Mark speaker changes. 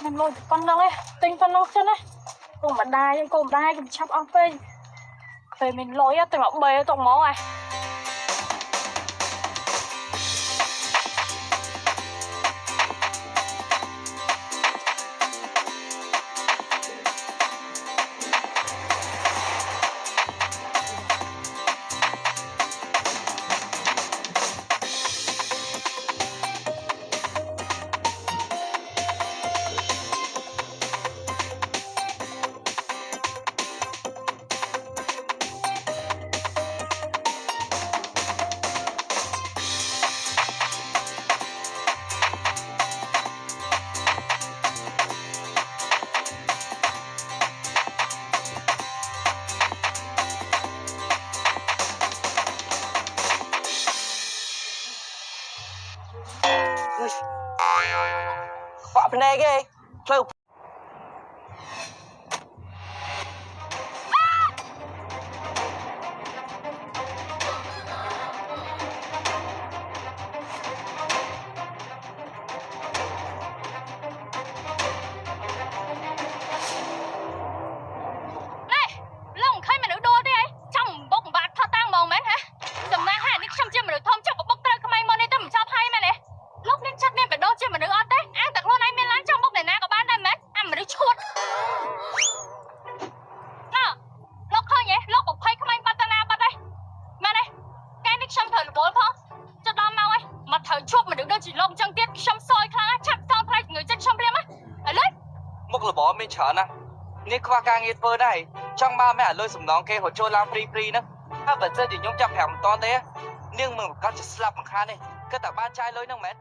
Speaker 1: mình lôi con năng ấy tinh con năng chân ấy cùng bạn đài cùng đài cùng chắp áo phê về mình lôi á từng ông bê tổng máu này
Speaker 2: Quả bên đây ghê Thôi មានច្រើនណាស់នេះខ្វះការងារធ្វើដែរចង់បានមែនឲ្យលុយសំណងគេរត់ចូលឡានព្រីៗហ្នឹងហើយបើសិនជាខ្ញុំចាប់ប្រាំមិនតាន់ទេនាងមិនប្រកាសជាស្លាប់មិនខានទេគិតតែបានចាយលុយហ្នឹងមែន